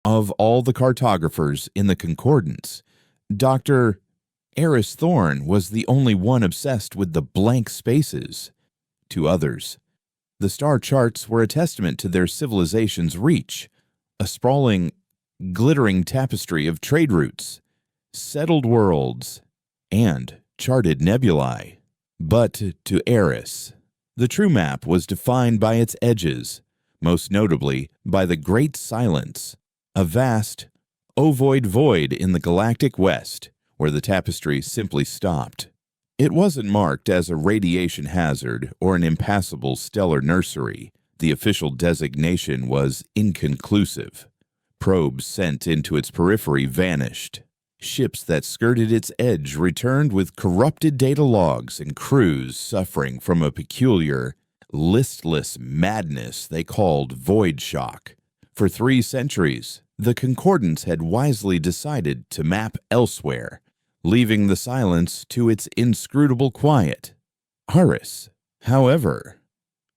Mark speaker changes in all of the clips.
Speaker 1: Of all the cartographers in the concordance, Dr. Eris Thorne was the only one obsessed with the blank spaces. To others, the star charts were a testament to their civilization's reach, a sprawling, glittering tapestry of trade routes, settled worlds, and charted nebulae. But to Eris, the true map was defined by its edges, most notably by the Great Silence, a vast, ovoid void in the galactic west where the tapestry simply stopped. It wasn't marked as a radiation hazard or an impassable stellar nursery. The official designation was inconclusive. Probes sent into its periphery vanished. Ships that skirted its edge returned with corrupted data logs and crews suffering from a peculiar, listless madness they called void shock. For 3 centuries, the Concordance had wisely decided to map elsewhere, leaving the silence to its inscrutable quiet. Aris, however,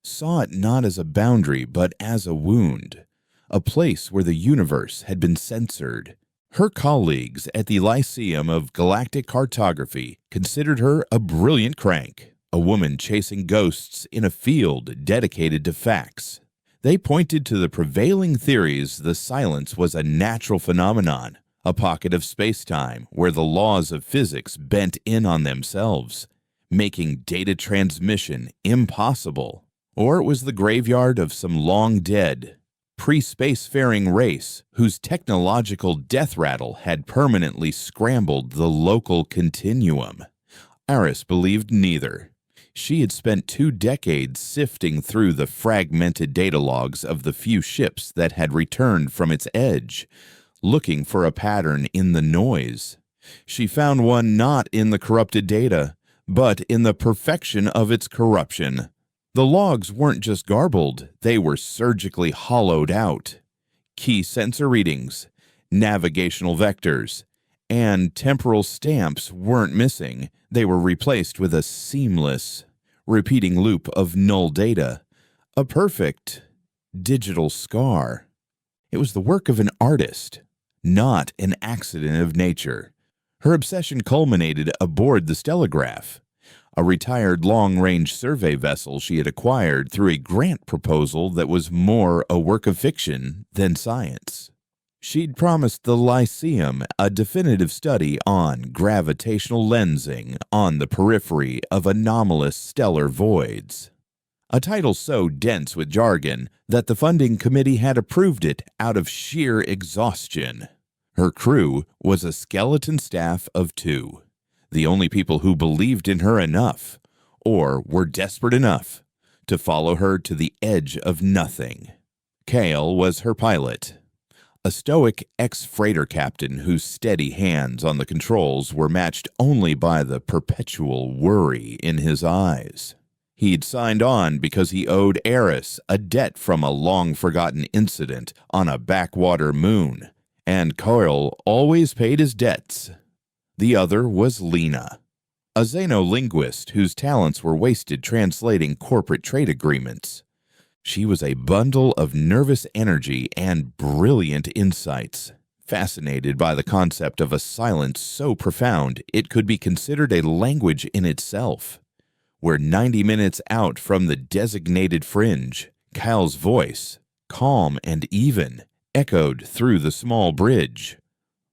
Speaker 1: saw it not as a boundary but as a wound, a place where the universe had been censored. Her colleagues at the Lyceum of Galactic Cartography considered her a brilliant crank, a woman chasing ghosts in a field dedicated to facts. They pointed to the prevailing theories the silence was a natural phenomenon, a pocket of space-time where the laws of physics bent in on themselves, making data transmission impossible. Or it was the graveyard of some long-dead, pre-spacefaring race whose technological death rattle had permanently scrambled the local continuum. Aris believed neither. She had spent 2 decades sifting through the fragmented data logs of the few ships that had returned from its edge, looking for a pattern in the noise. She found one not in the corrupted data, but in the perfection of its corruption. The logs weren't just garbled, they were surgically hollowed out. Key sensor readings, navigational vectors, and temporal stamps weren't missing. They were replaced with a seamless, repeating loop of null data, a perfect digital scar. It was the work of an artist, not an accident of nature. Her obsession culminated aboard the Stellograph, a retired long-range survey vessel she had acquired through a grant proposal that was more a work of fiction than science. She'd promised the Lyceum a definitive study on gravitational lensing on the periphery of anomalous stellar voids, a title so dense with jargon that the funding committee had approved it out of sheer exhaustion. Her crew was a skeleton staff of 2, the only people who believed in her enough, or were desperate enough, to follow her to the edge of nothing. Kale was her pilot, a stoic ex-freighter captain whose steady hands on the controls were matched only by the perpetual worry in his eyes. He'd signed on because he owed Eris a debt from a long-forgotten incident on a backwater moon, and Coyle always paid his debts. The other was Lena, a xenolinguist whose talents were wasted translating corporate trade agreements. She was a bundle of nervous energy and brilliant insights, fascinated by the concept of a silence so profound it could be considered a language in itself. Where 90 minutes out from the designated fringe, Kyle's voice, calm and even, echoed through the small bridge.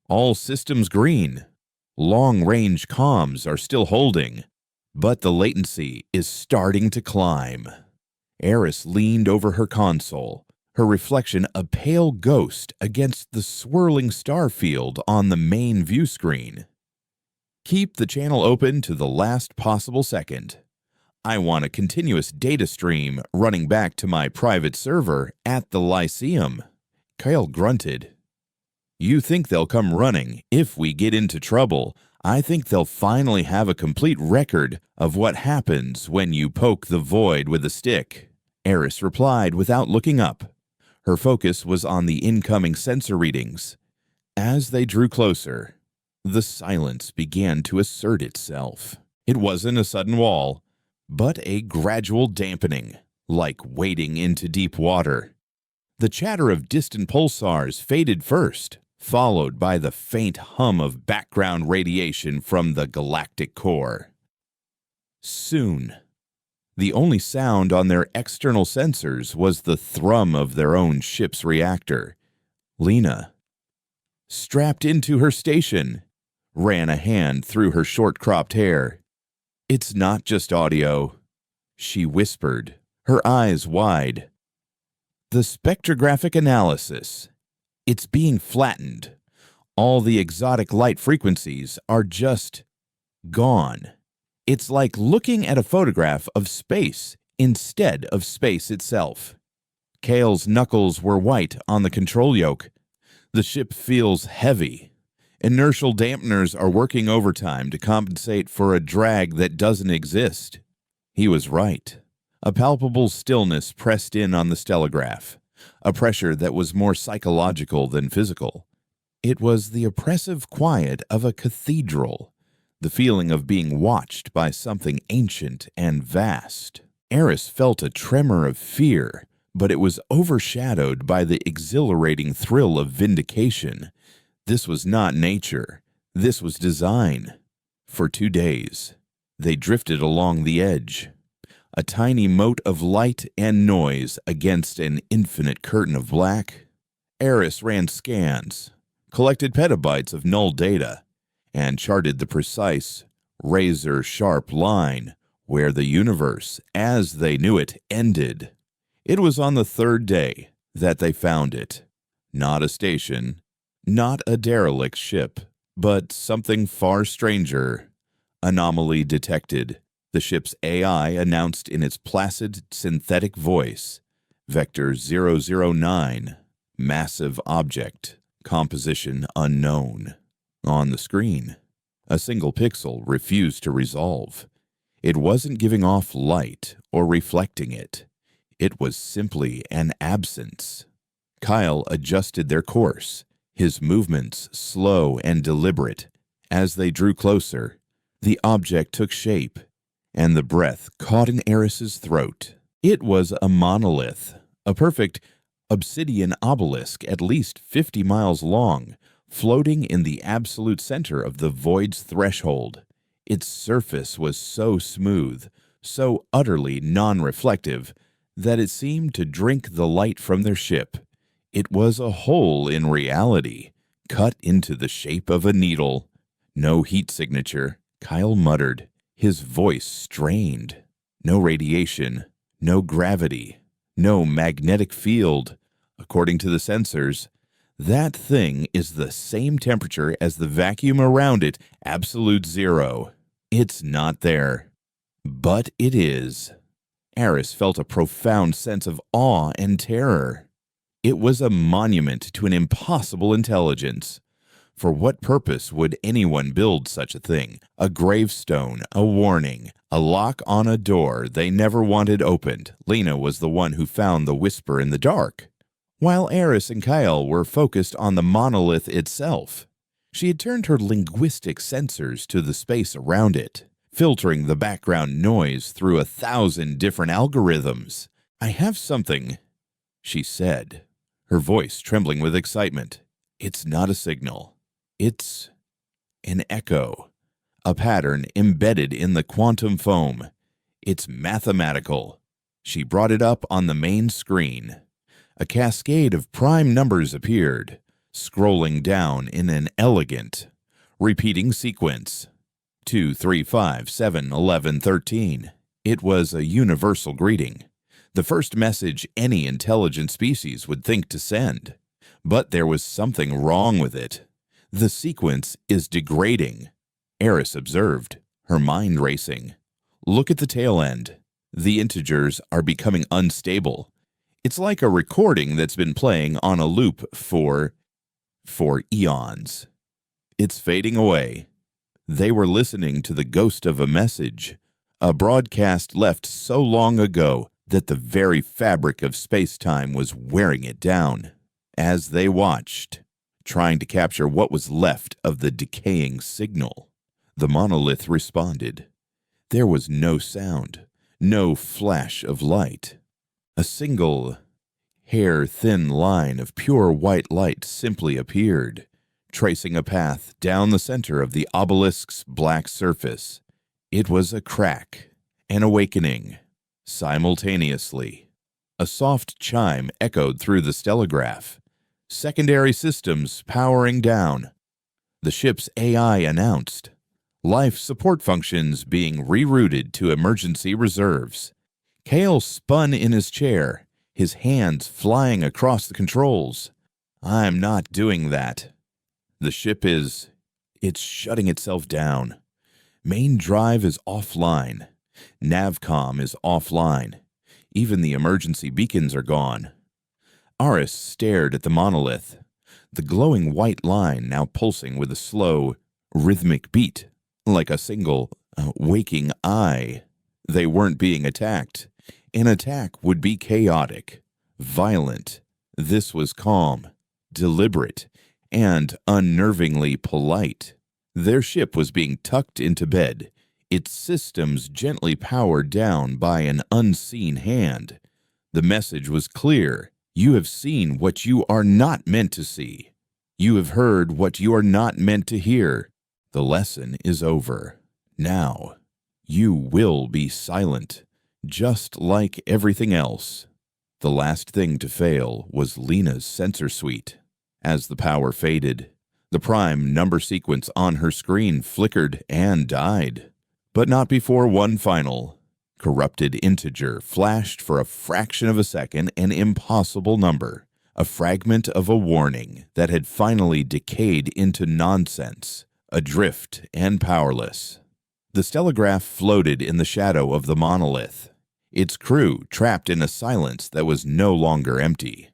Speaker 1: All systems green. Long-range comms are still holding, but the latency is starting to climb. Eris leaned over her console, her reflection a pale ghost against the swirling star field on the main view screen. Keep the channel open to the last possible second. I want a continuous data stream running back to my private server at the Lyceum. Kyle grunted. You think they'll come running if we get into trouble. I think they'll finally have a complete record of what happens when you poke the void with a stick. Eris replied without looking up. Her focus was on the incoming sensor readings. As they drew closer, the silence began to assert itself. It wasn't a sudden wall, but a gradual dampening, like wading into deep water. The chatter of distant pulsars faded first, followed by the faint hum of background radiation from the galactic core. Soon, the only sound on their external sensors was the thrum of their own ship's reactor. Lena, strapped into her station, ran a hand through her short-cropped hair. "It's not just audio," she whispered, her eyes wide. "The spectrographic analysis. It's being flattened. All the exotic light frequencies are just gone. It's like looking at a photograph of space instead of space itself." Kale's knuckles were white on the control yoke. "The ship feels heavy. Inertial dampeners are working overtime to compensate for a drag that doesn't exist." He was right. A palpable stillness pressed in on the stellograph, a pressure that was more psychological than physical. It was the oppressive quiet of a cathedral, the feeling of being watched by something ancient and vast. Eris felt a tremor of fear, but it was overshadowed by the exhilarating thrill of vindication. This was not nature. This was design. For 2 days, they drifted along the edge, a tiny mote of light and noise against an infinite curtain of black. Eris ran scans, collected petabytes of null data, and charted the precise, razor-sharp line where the universe, as they knew it, ended. It was on the 3rd day that they found it. Not a station, not a derelict ship, but something far stranger. "Anomaly detected," the ship's AI announced in its placid, synthetic voice. "Vector 009, massive object, composition unknown." On the screen, a single pixel refused to resolve. It wasn't giving off light or reflecting it. It was simply an absence. Kyle adjusted their course, his movements slow and deliberate. As they drew closer, the object took shape, and the breath caught in Eris's throat. It was a monolith, a perfect obsidian obelisk at least 50 miles long, floating in the absolute center of the void's threshold. Its surface was so smooth, so utterly non-reflective, that it seemed to drink the light from their ship. It was a hole in reality, cut into the shape of a needle. No heat signature, Kyle muttered, his voice strained. No radiation, no gravity, no magnetic field. According to the sensors, that thing is the same temperature as the vacuum around it, absolute zero. It's not there. But it is. Eris felt a profound sense of awe and terror. It was a monument to an impossible intelligence. For what purpose would anyone build such a thing? A gravestone, a warning, a lock on a door they never wanted opened. Lena was the one who found the whisper in the dark, while Eris and Kyle were focused on the monolith itself. She had turned her linguistic sensors to the space around it, filtering the background noise through 1,000 different algorithms. "I have something," she said, her voice trembling with excitement. "It's not a signal. It's an echo, a pattern embedded in the quantum foam. It's mathematical." She brought it up on the main screen. A cascade of prime numbers appeared, scrolling down in an elegant, repeating sequence. 2, 3, 5, 7, 11, 13. It was a universal greeting, the first message any intelligent species would think to send. But there was something wrong with it. "The sequence is degrading," Eris observed, her mind racing. "Look at the tail end. The integers are becoming unstable. It's like a recording that's been playing on a loop for eons. It's fading away." They were listening to the ghost of a message, a broadcast left so long ago that the very fabric of space-time was wearing it down. As they watched, trying to capture what was left of the decaying signal, the monolith responded. There was no sound, no flash of light. A single hair-thin line of pure white light simply appeared, tracing a path down the center of the obelisk's black surface. It was a crack, an awakening, simultaneously. A soft chime echoed through the stellograph. Secondary systems powering down. The ship's AI announced. Life support functions being rerouted to emergency reserves. Kale spun in his chair, his hands flying across the controls. I'm not doing that. The ship it's shutting itself down. Main drive is offline. Navcom is offline. Even the emergency beacons are gone. Aris stared at the monolith, the glowing white line now pulsing with a slow, rhythmic beat, like a single, waking eye. They weren't being attacked. An attack would be chaotic, violent. This was calm, deliberate, and unnervingly polite. Their ship was being tucked into bed, its systems gently powered down by an unseen hand. The message was clear. You have seen what you are not meant to see. You have heard what you are not meant to hear. The lesson is over. Now, you will be silent, just like everything else. The last thing to fail was Lena's sensor suite. As the power faded, the prime number sequence on her screen flickered and died. But not before one final, corrupted integer flashed for a fraction of a second, an impossible number, a fragment of a warning that had finally decayed into nonsense, adrift and powerless. The stellograph floated in the shadow of the monolith, its crew trapped in a silence that was no longer empty,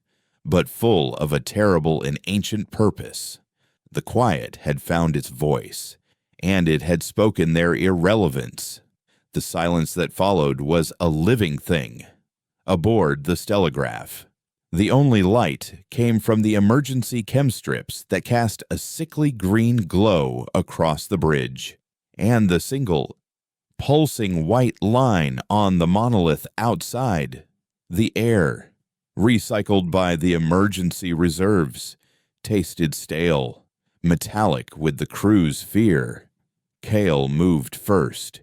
Speaker 1: but full of a terrible and ancient purpose. The quiet had found its voice, and it had spoken their irrelevance. The silence that followed was a living thing. Aboard the stellograph, the only light came from the emergency chem strips that cast a sickly green glow across the bridge, and the single, pulsing white line on the monolith outside. The air, recycled by the emergency reserves, tasted stale, metallic with the crew's fear. Kale moved first,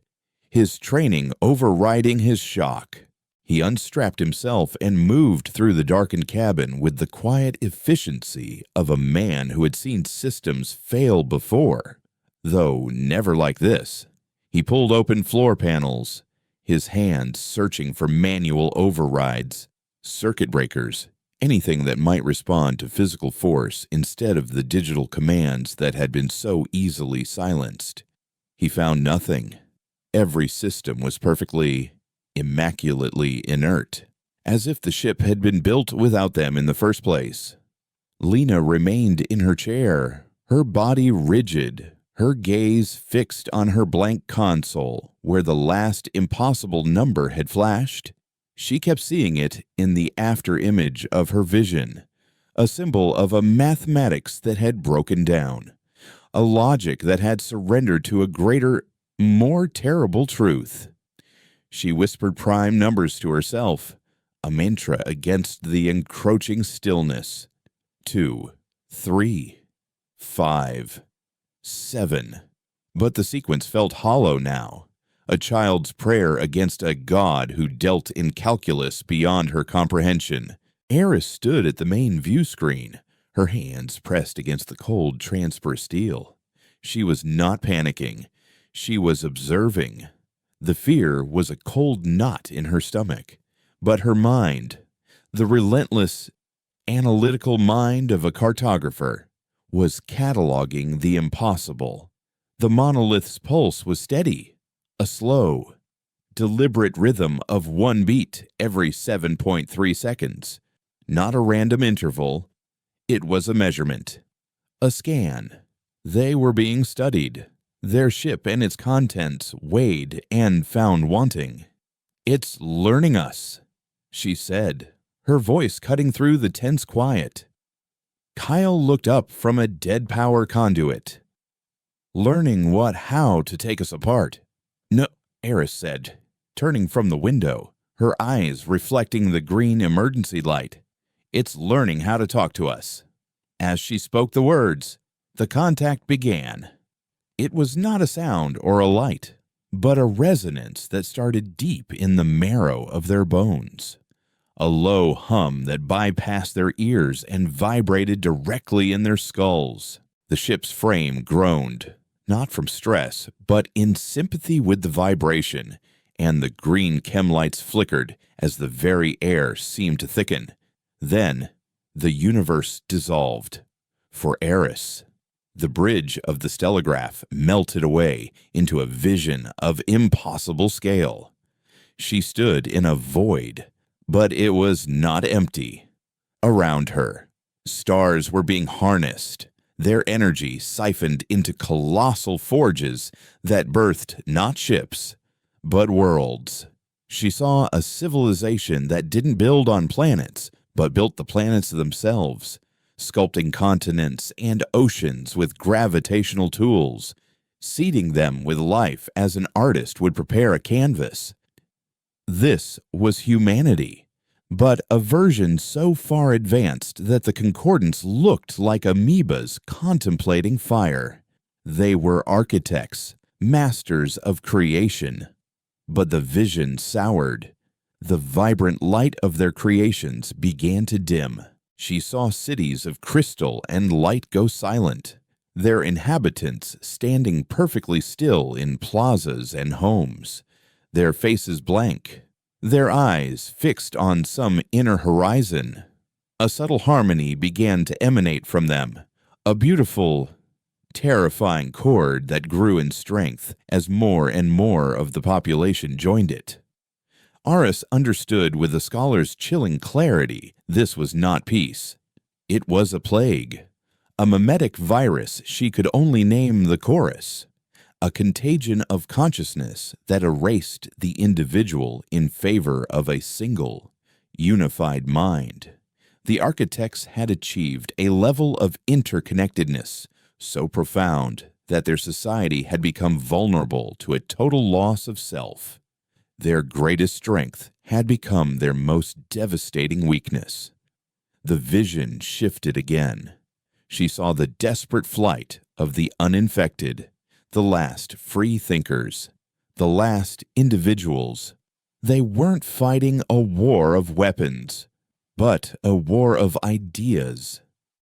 Speaker 1: his training overriding his shock. He unstrapped himself and moved through the darkened cabin with the quiet efficiency of a man who had seen systems fail before, though never like this. He pulled open floor panels, his hands searching for manual overrides, circuit breakers, anything that might respond to physical force instead of the digital commands that had been so easily silenced. He found nothing. Every system was perfectly, immaculately inert, as if the ship had been built without them in the first place. Lena remained in her chair, her body rigid, her gaze fixed on her blank console where the last impossible number had flashed. She kept seeing it in the after-image of her vision, a symbol of a mathematics that had broken down, a logic that had surrendered to a greater, more terrible truth. She whispered prime numbers to herself, a mantra against the encroaching stillness. 2, 3, 5, 7. But the sequence felt hollow now, a child's prayer against a god who dealt in calculus beyond her comprehension. Eris stood at the main view screen, her hands pressed against the cold transfer steel. She was not panicking. She was observing. The fear was a cold knot in her stomach, but her mind, the relentless, analytical mind of a cartographer, was cataloging the impossible. The monolith's pulse was steady, a slow, deliberate rhythm of one beat every 7.3 seconds. Not a random interval. It was a measurement, a scan. They were being studied. Their ship and its contents weighed and found wanting. "It's learning us," she said, her voice cutting through the tense quiet. Kyle looked up from a dead power conduit. "Learning how to take us apart." "No," Eris said, turning from the window, her eyes reflecting the green emergency light. It's learning how to talk to us." As she spoke the words, the contact began. It was not a sound or a light, but a resonance that started deep in the marrow of their bones. A low hum that bypassed their ears and vibrated directly in their skulls. The ship's frame groaned, not from stress, but in sympathy with the vibration, and the green chem lights flickered as the very air seemed to thicken. Then, the universe dissolved. For Eris, the bridge of the stellograph melted away into a vision of impossible scale. She stood in a void, but it was not empty. Around her, stars were being harnessed, their energy siphoned into colossal forges that birthed not ships, but worlds. She saw a civilization that didn't build on planets, but built the planets themselves, sculpting continents and oceans with gravitational tools, seeding them with life as an artist would prepare a canvas. This was humanity, but a version so far advanced that the concordants looked like amoebas contemplating fire. They were architects, masters of creation. But the vision soured. The vibrant light of their creations began to dim. She saw cities of crystal and light go silent, their inhabitants standing perfectly still in plazas and homes, their faces blank, their eyes fixed on some inner horizon. A subtle harmony began to emanate from them, a beautiful, terrifying chord that grew in strength as more and more of the population joined it. Aris understood with the scholar's chilling clarity this was not peace. It was a plague, a mimetic virus she could only name the chorus, a contagion of consciousness that erased the individual in favor of a single, unified mind. The architects had achieved a level of interconnectedness so profound that their society had become vulnerable to a total loss of self. Their greatest strength had become their most devastating weakness. The vision shifted again. She saw the desperate flight of the uninfected, the last free thinkers, the last individuals. They weren't fighting a war of weapons, but a war of ideas.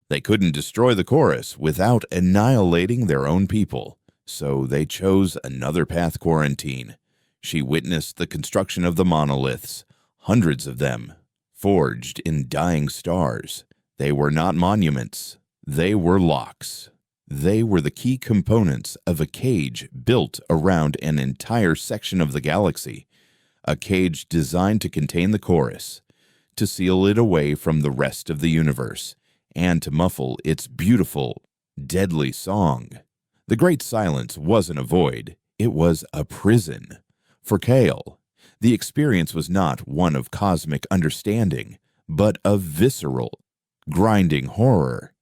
Speaker 1: They couldn't destroy the chorus without annihilating their own people, so they chose another path quarantine. She witnessed the construction of the monoliths, hundreds of them, forged in dying stars. They were not monuments. They were locks. They were the key components of a cage built around an entire section of the galaxy, a cage designed to contain the chorus, to seal it away from the rest of the universe, and to muffle its beautiful, deadly song. The Great Silence wasn't a void. It was a prison. For Kale, the experience was not one of cosmic understanding, but of visceral, grinding horror.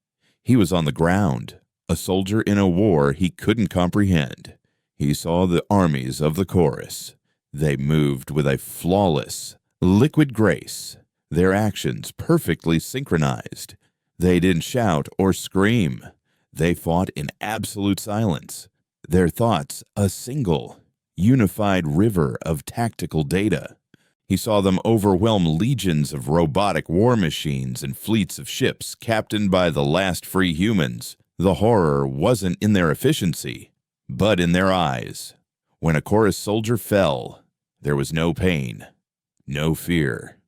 Speaker 1: He was on the ground, a soldier in a war he couldn't comprehend. He saw the armies of the chorus. They moved with a flawless, liquid grace, their actions perfectly synchronized. They didn't shout or scream. They fought in absolute silence, their thoughts a single, unified river of tactical data. He saw them overwhelm legions of robotic war machines and fleets of ships captained by the last free humans. The horror wasn't in their efficiency, but in their eyes. When a chorus soldier fell, there was no pain, no fear,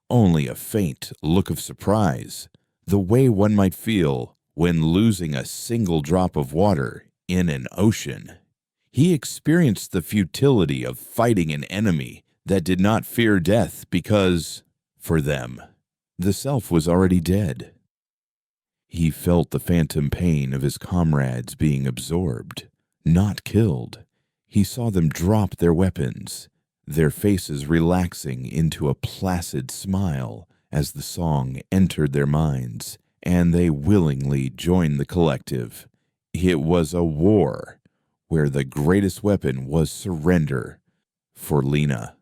Speaker 1: only a faint look of surprise, the way one might feel when losing a single drop of water in an ocean. He experienced the futility of fighting an enemy that did not fear death because, for them, the self was already dead. He felt the phantom pain of his comrades being absorbed, not killed. He saw them drop their weapons, their faces relaxing into a placid smile as the song entered their minds, and they willingly joined the collective. It was a war where the greatest weapon was surrender. For Lena,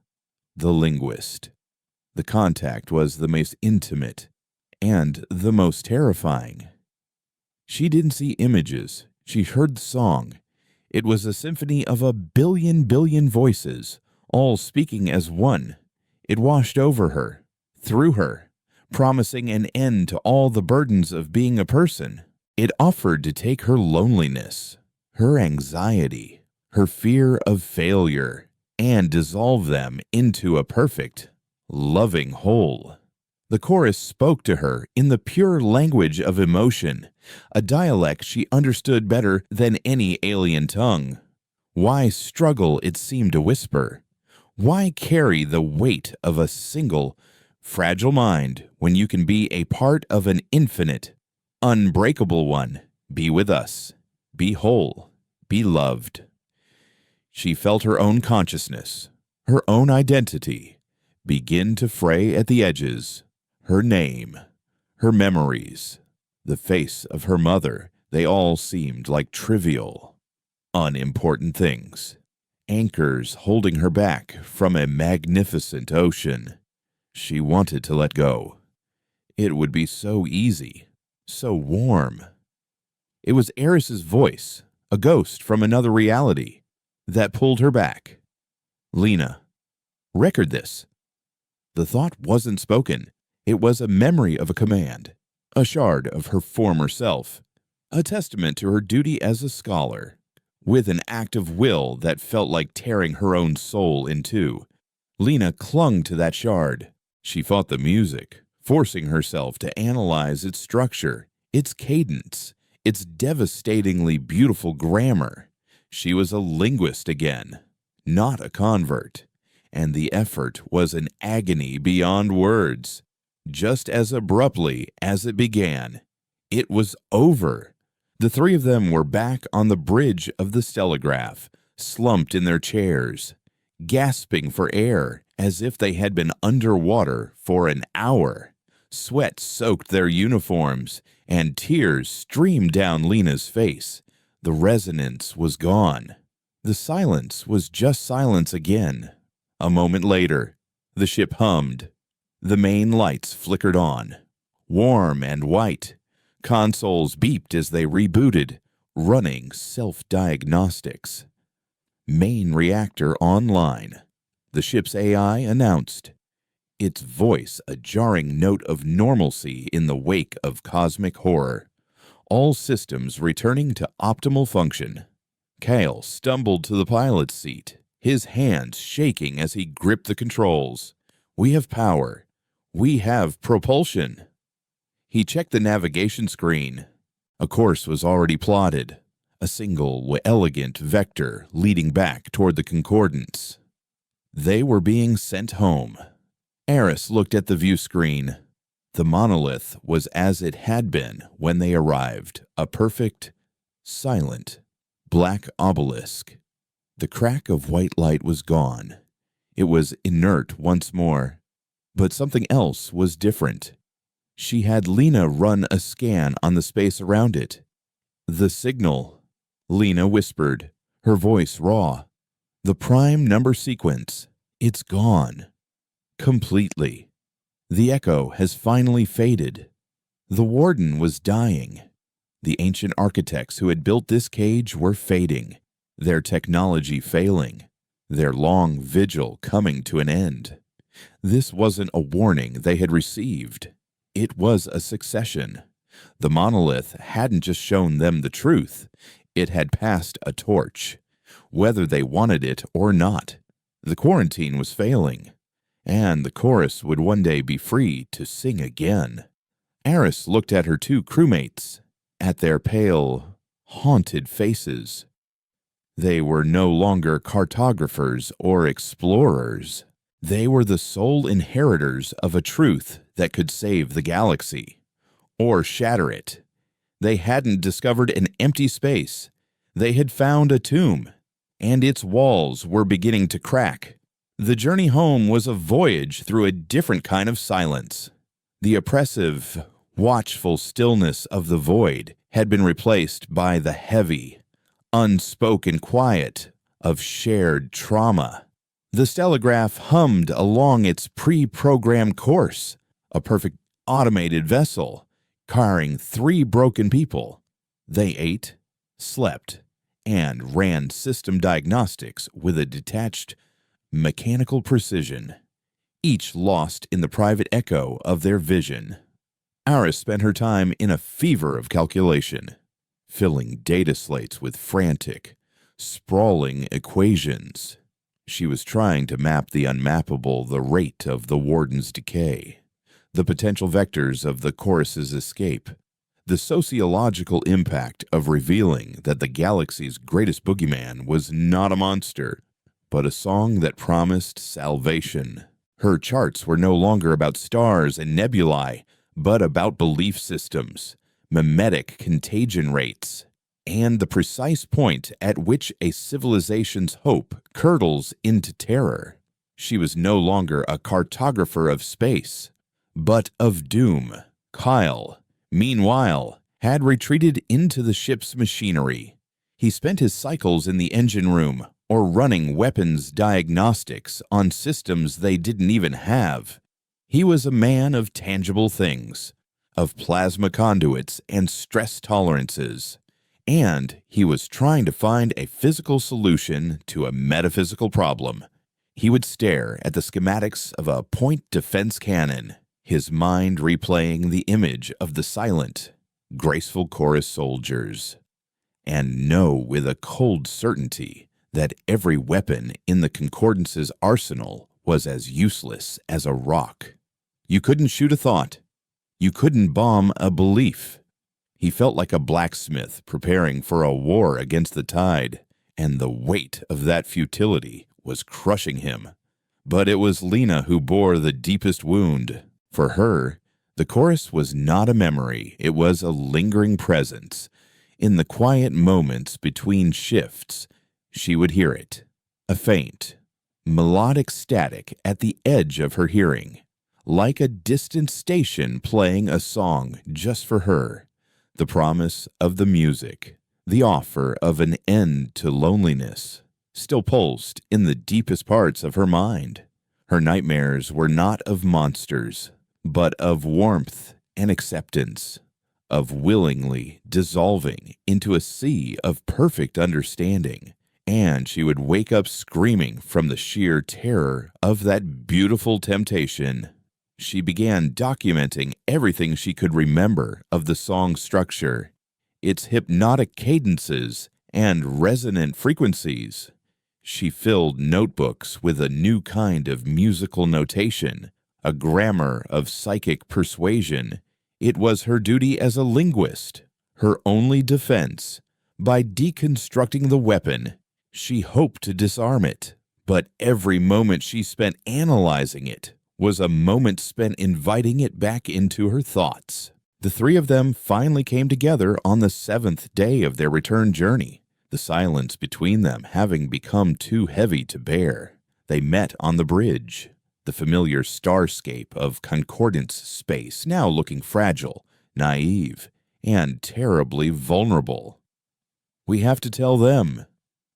Speaker 1: the linguist, the contact was the most intimate and the most terrifying. She didn't see images, she heard the song. It was a symphony of a billion voices, all speaking as one. It washed over her, through her, promising an end to all the burdens of being a person. It offered to take her loneliness, her anxiety, her fear of failure, and dissolve them into a perfect, loving whole. The chorus spoke to her in the pure language of emotion, a dialect she understood better than any alien tongue. Why struggle, it seemed to whisper? Why carry the weight of a single, fragile mind when you can be a part of an infinite, unbreakable one? Be with us. Be whole. Be loved. She felt her own consciousness, her own identity, begin to fray at the edges. Her name, her memories, the face of her mother, they all seemed like trivial, unimportant things, anchors holding her back from a magnificent ocean. She wanted to let go. It would be so easy, so warm. It was Eris's voice, a ghost from another reality, that pulled her back. Lena, record this. The thought wasn't spoken. It was a memory of a command, a shard of her former self, a testament to her duty as a scholar, with an act of will that felt like tearing her own soul in two. Lena clung to that shard. She fought the music, forcing herself to analyze its structure, its cadence, its devastatingly beautiful grammar. She was a linguist again, not a convert, and the effort was an agony beyond words. Just as abruptly as it began, it was over. The three of them were back on the bridge of the stellograph, slumped in their chairs, gasping for air as if they had been underwater for an hour. Sweat soaked their uniforms, and tears streamed down Lena's face. The resonance was gone. The silence was just silence again. A moment later, the ship hummed. The main lights flickered on, warm and white. Consoles beeped as they rebooted, running self-diagnostics. Main reactor online, the ship's AI announced, its voice a jarring note of normalcy in the wake of cosmic horror. All systems returning to optimal function. Kale stumbled to the pilot's seat, his hands shaking as he gripped the controls. We have power. We have propulsion. He checked the navigation screen. A course was already plotted, a single, elegant vector leading back toward the concordance. They were being sent home. Eris looked at the view screen. The monolith was as it had been when they arrived, a perfect, silent, black obelisk. The crack of white light was gone. It was inert once more. But something else was different. She had Lena run a scan on the space around it. The signal, Lena whispered, her voice raw. The prime number sequence, it's gone. Completely. The echo has finally faded. The warden was dying. The ancient architects who had built this cage were fading, their technology failing, their long vigil coming to an end. This wasn't a warning they had received. It was a succession. The monolith hadn't just shown them the truth. It had passed a torch, whether they wanted it or not. The quarantine was failing, and the chorus would one day be free to sing again. Eris looked at her two crewmates, at their pale, haunted faces. They were no longer cartographers or explorers. They were the sole inheritors of a truth that could save the galaxy, or shatter it. They hadn't discovered an empty space. They had found a tomb, and its walls were beginning to crack. The journey home was a voyage through a different kind of silence. The oppressive, watchful stillness of the void had been replaced by the heavy, unspoken quiet of shared trauma. The stellograph hummed along its pre-programmed course, a perfect automated vessel, carrying 3 broken people. They ate, slept, and ran system diagnostics with a detached, mechanical precision, each lost in the private echo of their vision. Aris spent her time in a fever of calculation, filling data slates with frantic, sprawling equations. She was trying to map the unmappable, the rate of the warden's decay, the potential vectors of the chorus's escape, the sociological impact of revealing that the galaxy's greatest boogeyman was not a monster, but a song that promised salvation. Her charts were no longer about stars and nebulae, but about belief systems, mimetic contagion rates, and the precise point at which a civilization's hope curdles into terror. She was no longer a cartographer of space, but of doom. Kyle, meanwhile, had retreated into the ship's machinery. He spent his cycles in the engine room or running weapons diagnostics on systems they didn't even have. He was a man of tangible things, of plasma conduits and stress tolerances, and he was trying to find a physical solution to a metaphysical problem. He would stare at the schematics of a point defense cannon, his mind replaying the image of the silent, graceful chorus soldiers, and know with a cold certainty that every weapon in the Concordance's arsenal was as useless as a rock. You couldn't shoot a thought. You couldn't bomb a belief. He felt like a blacksmith preparing for a war against the tide, and the weight of that futility was crushing him. But it was Lena who bore the deepest wound. For her, the chorus was not a memory, it was a lingering presence. In the quiet moments between shifts, she would hear it, a faint, melodic static at the edge of her hearing, like a distant station playing a song just for her, the promise of the music, the offer of an end to loneliness, still pulsed in the deepest parts of her mind. Her nightmares were not of monsters, but of warmth and acceptance, of willingly dissolving into a sea of perfect understanding. And she would wake up screaming from the sheer terror of that beautiful temptation. She began documenting everything she could remember of the song's structure, its hypnotic cadences and resonant frequencies. She filled notebooks with a new kind of musical notation, a grammar of psychic persuasion. It was her duty as a linguist, her only defense. By deconstructing the weapon, she hoped to disarm it, but every moment she spent analyzing it was a moment spent inviting it back into her thoughts. The 3 of them finally came together on the 7th day of their return journey, the silence between them having become too heavy to bear. They met on the bridge, the familiar starscape of Concordance space now looking fragile, naive, and terribly vulnerable. "We have to tell them,"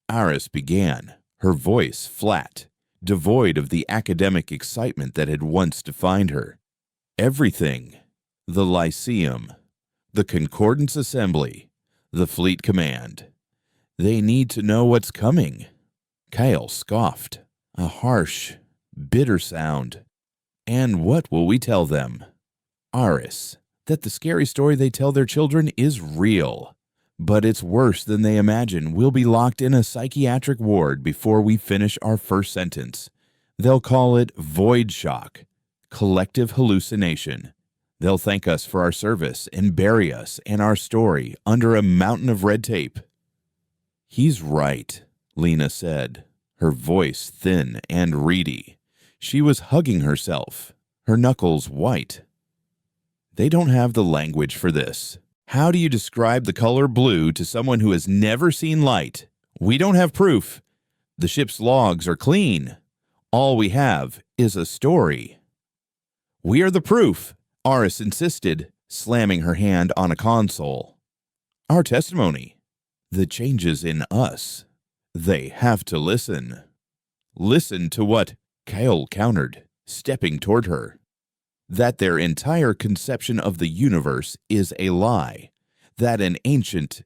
Speaker 1: Aris began, her voice flat, devoid of the academic excitement that had once defined her. "Everything. The Lyceum, the Concordance Assembly, the Fleet Command. They need to know what's coming." Kyle scoffed, a harsh, bitter sound. "And what will we tell them?" "Aris, that the scary story they tell their children is real. But it's worse than they imagine. We'll be locked in a psychiatric ward before we finish our first sentence. They'll call it void shock, collective hallucination. They'll thank us for our service and bury us and our story under a mountain of red tape." "He's right," Lena said, her voice thin and reedy. She was hugging herself, her knuckles white. "They don't have the language for this. How do you describe the color blue to someone who has never seen light? We don't have proof. The ship's logs are clean. All we have is a story." "We are the proof," Aris insisted, slamming her hand on a console. "Our testimony. The changes in us. They have to listen." "Listen to what?" Kyle countered, stepping toward her. that their entire conception of the universe is a lie, that an ancient,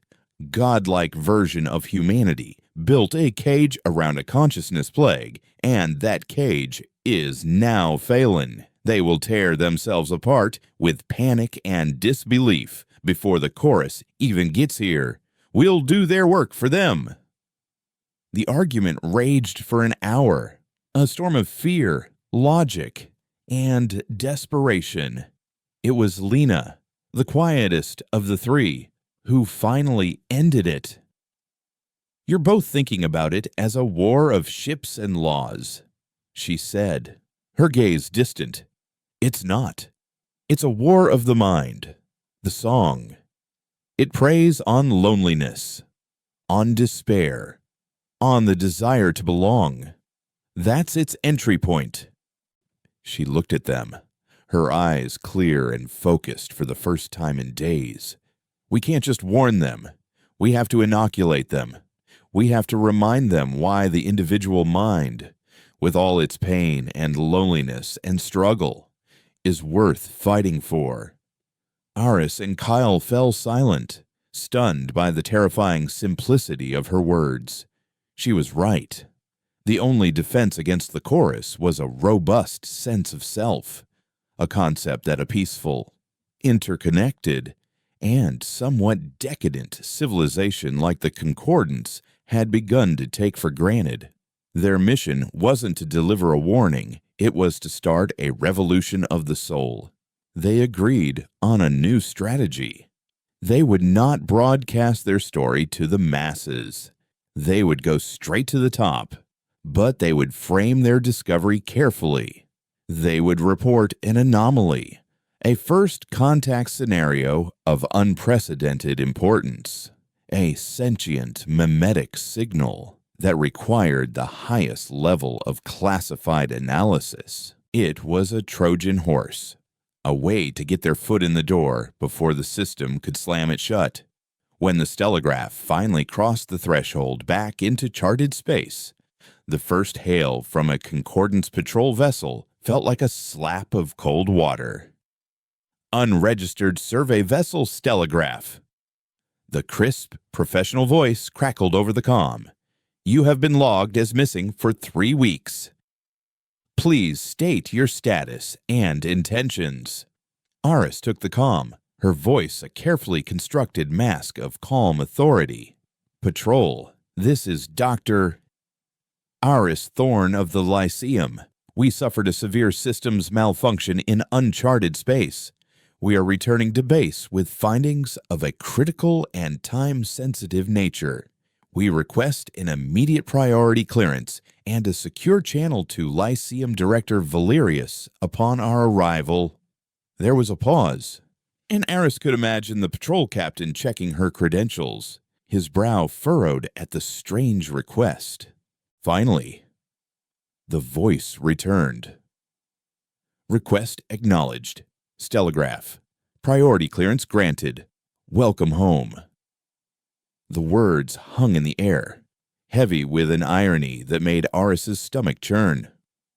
Speaker 1: godlike version of humanity built a cage around a consciousness plague, and that cage is now failing. They will tear themselves apart with panic and disbelief before the chorus even gets here. We'll do their work for them. The argument raged for an hour, a storm of fear, logic, and desperation. It was Lena, the quietest of the three, who finally ended it. You're both thinking about it as a war of ships and laws, she said, her gaze distant. It's not. It's a war of the mind. The song. It preys on loneliness, on despair, on the desire to belong. That's its entry point. She looked at them, her eyes clear and focused for the first time in days. We can't just warn them. We have to inoculate them. We have to remind them why the individual mind, with all its pain and loneliness and struggle, is worth fighting for. Aris and Kyle fell silent, stunned by the terrifying simplicity of her words. She was right. The only defense against the chorus was a robust sense of self, a concept that a peaceful, interconnected, and somewhat decadent civilization like the Concordance had begun to take for granted. Their mission wasn't to deliver a warning, it was to start a revolution of the soul. They agreed on a new strategy. They would not broadcast their story to the masses. They would go straight to the top, but they would frame their discovery carefully. They would report an anomaly, a first contact scenario of unprecedented importance, a sentient mimetic signal that required the highest level of classified analysis. It was a Trojan horse, a way to get their foot in the door before the system could slam it shut. When the stellograph finally crossed the threshold back into charted space, the first hail from a Concordance patrol vessel felt like a slap of cold water. Unregistered survey vessel stellograph. The crisp, professional voice crackled over the comm. You have been logged as missing for 3 weeks. Please state your status and intentions. Aris took the comm, her voice a carefully constructed mask of calm authority. Patrol, this is Dr. Aris Thorne of the Lyceum. We suffered a severe systems malfunction in uncharted space. We are returning to base with findings of a critical and time-sensitive nature. We request an immediate priority clearance and a secure channel to Lyceum Director Valerius upon our arrival. There was a pause, and Aris could imagine the patrol captain checking her credentials, his brow furrowed at the strange request. Finally, the voice returned. Request acknowledged. Stellograph. Priority clearance granted. Welcome home. The words hung in the air, heavy with an irony that made Aris's stomach churn.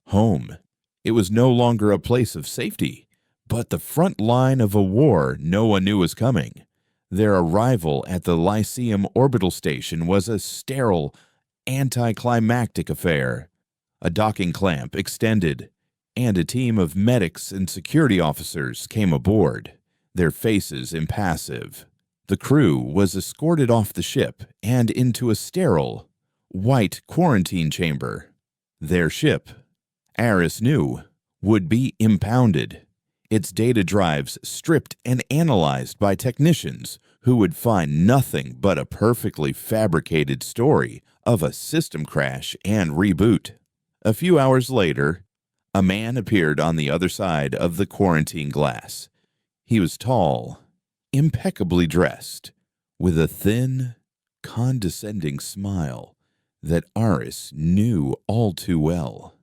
Speaker 1: Home. It was no longer a place of safety, but the front line of a war no one knew was coming. Their arrival at the Lyceum orbital station was a sterile, anticlimactic affair. A docking clamp extended, and a team of medics and security officers came aboard, their faces impassive. The crew was escorted off the ship and into a sterile, white quarantine chamber. Their ship, Aris knew, would be impounded, its data drives stripped and analyzed by technicians who would find nothing but a perfectly fabricated story of a system crash and reboot. A few hours later, a man appeared on the other side of the quarantine glass. He was tall, impeccably dressed, with a thin, condescending smile that Aris knew all too well.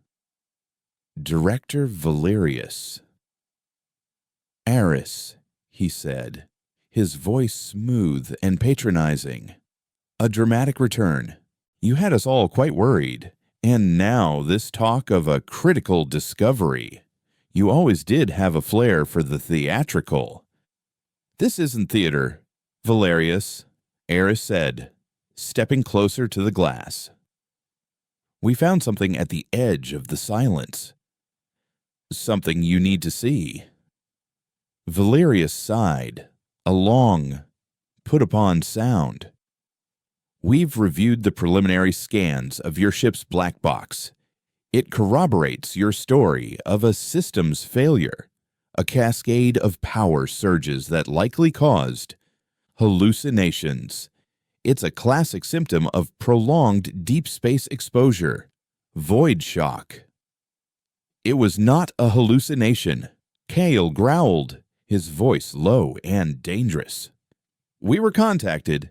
Speaker 1: Director Valerius. Aris, he said, his voice smooth and patronizing. A dramatic return. You had us all quite worried. And now this talk of a critical discovery. You always did have a flair for the theatrical." "This isn't theater, Valerius," Eris said, stepping closer to the glass. "We found something at the edge of the silence. Something you need to see." Valerius sighed, a long, put-upon sound. "We've reviewed the preliminary scans of your ship's black box. It corroborates your story of a systems failure, a cascade of power surges that likely caused hallucinations. It's a classic symptom of prolonged deep space exposure, void shock." "It was not a hallucination," Kale growled, his voice low and dangerous. "We were contacted."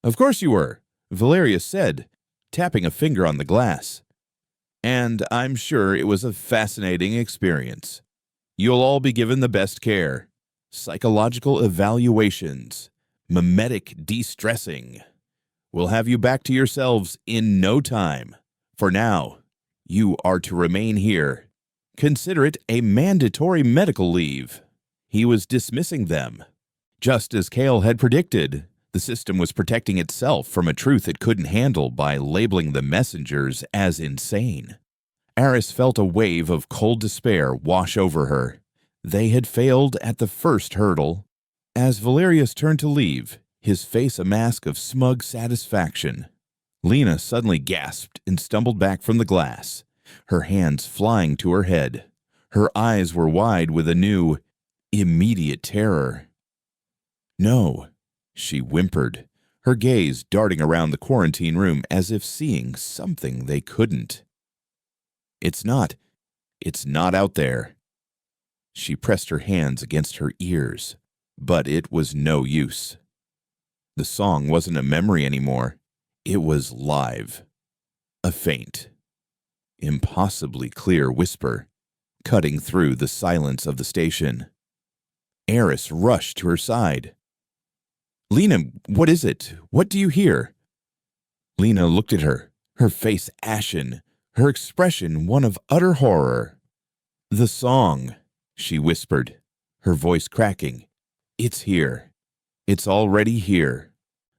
Speaker 1: "Of course you were," Valerius said, tapping a finger on the glass. "And I'm sure it was a fascinating experience. You'll all be given the best care. Psychological evaluations, mimetic de-stressing. We'll have you back to yourselves in no time. For now, you are to remain here. Consider it a mandatory medical leave." He was dismissing them. Just as Kale had predicted, the system was protecting itself from a truth it couldn't handle by labeling the messengers as insane. Eris felt a wave of cold despair wash over her. They had failed at the first hurdle. As Valerius turned to leave, his face a mask of smug satisfaction, Lena suddenly gasped and stumbled back from the glass, her hands flying to her head. Her eyes were wide with a new, immediate terror. "No," she whimpered, her gaze darting around the quarantine room as if seeing something they couldn't. It's not out there." She pressed her hands against her ears, but it was no use. The song wasn't a memory anymore. It was live. A faint, impossibly clear whisper, cutting through the silence of the station. Eris rushed to her side. "Lena, what is it? What do you hear?" Lena looked at her, her face ashen, her expression one of utter horror. "The song," she whispered, her voice cracking. "It's here. It's already here."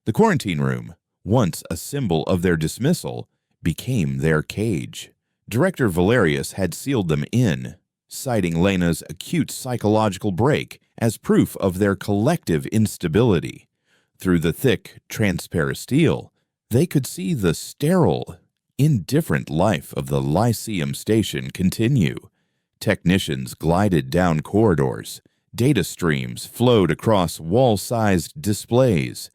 Speaker 1: The quarantine room, once a symbol of their dismissal, became their cage. Director Valerius had sealed them in, citing Lena's acute psychological break as proof of their collective instability. Through the thick, transparent steel, they could see the sterile, indifferent life of the Lyceum station continue. Technicians glided down corridors, data streams flowed across wall-sized displays,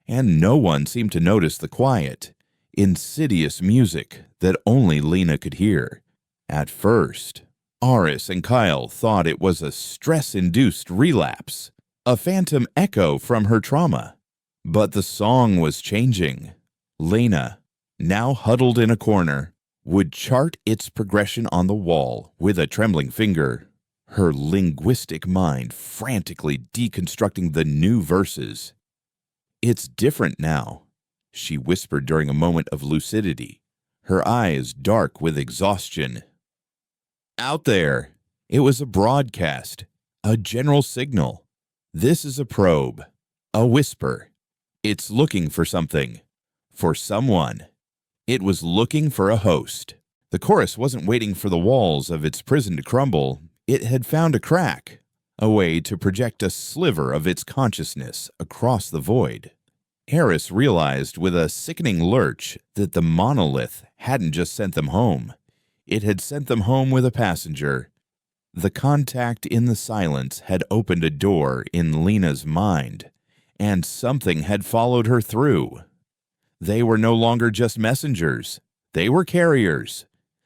Speaker 1: and no one seemed to notice the quiet, insidious music that only Lena could hear. At first, Aris and Kyle thought it was a stress-induced relapse, a phantom echo from her trauma. But the song was changing. Lena, now huddled in a corner, would chart its progression on the wall with a trembling finger, her linguistic mind frantically deconstructing the new verses. "It's different now," she whispered during a moment of lucidity, her eyes dark with exhaustion. "Out there." It was a broadcast, a general signal. "This is a probe, a whisper. It's looking for something, for someone." It was looking for a host. The chorus wasn't waiting for the walls of its prison to crumble. It had found a crack, a way to project a sliver of its consciousness across the void. Eris realized with a sickening lurch that the monolith hadn't just sent them home. It had sent them home with a passenger. The contact in the silence had opened a door in Lena's mind, and something had followed her through. They were no longer just messengers. They were carriers.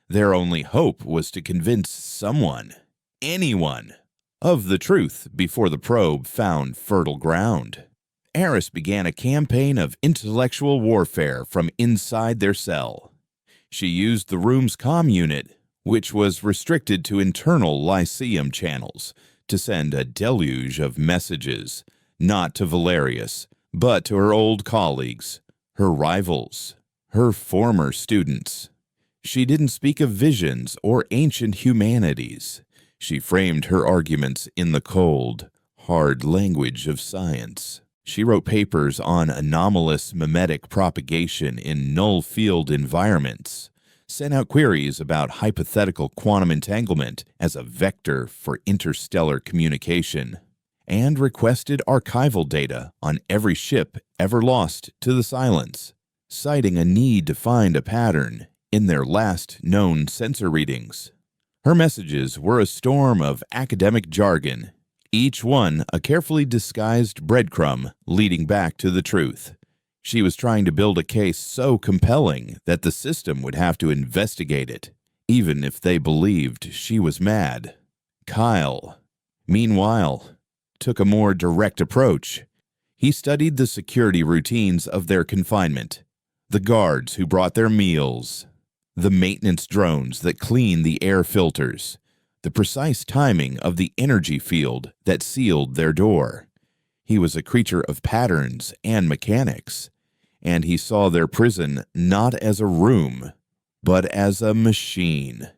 Speaker 1: Their only hope was to convince someone, anyone, of the truth before the probe found fertile ground. Eris began a campaign of intellectual warfare from inside their cell. She used the room's comm unit, which was restricted to internal Lyceum channels, to send a deluge of messages, not to Valerius, but to her old colleagues, her rivals, her former students. She didn't speak of visions or ancient humanities. She framed her arguments in the cold, hard language of science. She wrote papers on anomalous mimetic propagation in null field environments, sent out queries about hypothetical quantum entanglement as a vector for interstellar communication, and requested archival data on every ship ever lost to the silence, citing a need to find a pattern in their last known sensor readings. Her messages were a storm of academic jargon, each one a carefully disguised breadcrumb leading back to the truth. She was trying to build a case so compelling that the system would have to investigate it, even if they believed she was mad. Kyle, meanwhile, took a more direct approach. He studied the security routines of their confinement, the guards who brought their meals, the maintenance drones that clean the air filters, the precise timing of the energy field that sealed their door. He was a creature of patterns and mechanics, and he saw their prison not as a room, but as a machine.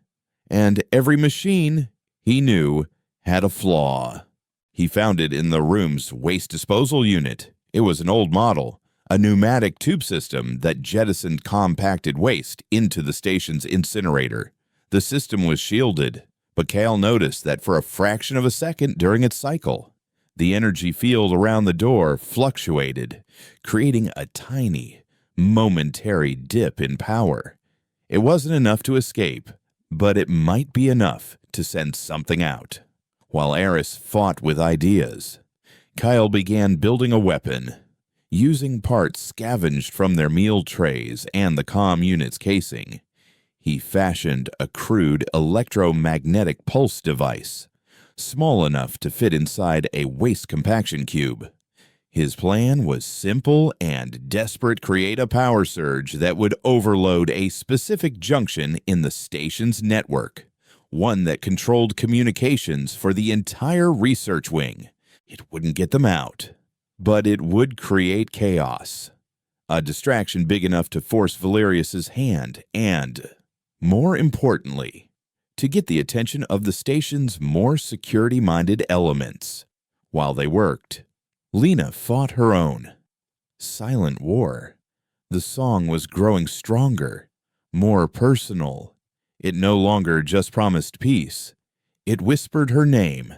Speaker 1: And every machine, he knew, had a flaw. He found it in the room's waste disposal unit. It was an old model, a pneumatic tube system that jettisoned compacted waste into the station's incinerator. The system was shielded, but Kale noticed that for a fraction of a second during its cycle, the energy field around the door fluctuated, creating a tiny, momentary dip in power. It wasn't enough to escape, but it might be enough to send something out. While Eris fought with ideas, Kyle began building a weapon. Using parts scavenged from their meal trays and the comm unit's casing, he fashioned a crude electromagnetic pulse device, small enough to fit inside a waste compaction cube. His plan was simple and desperate: create a power surge that would overload a specific junction in the station's network, one that controlled communications for the entire research wing. It wouldn't get them out, but it would create chaos, a distraction big enough to force Valerius's hand and, more importantly, to get the attention of the station's more security-minded elements. While they worked, Lena fought her own silent war. The song was growing stronger, more personal. It no longer just promised peace. It whispered her name.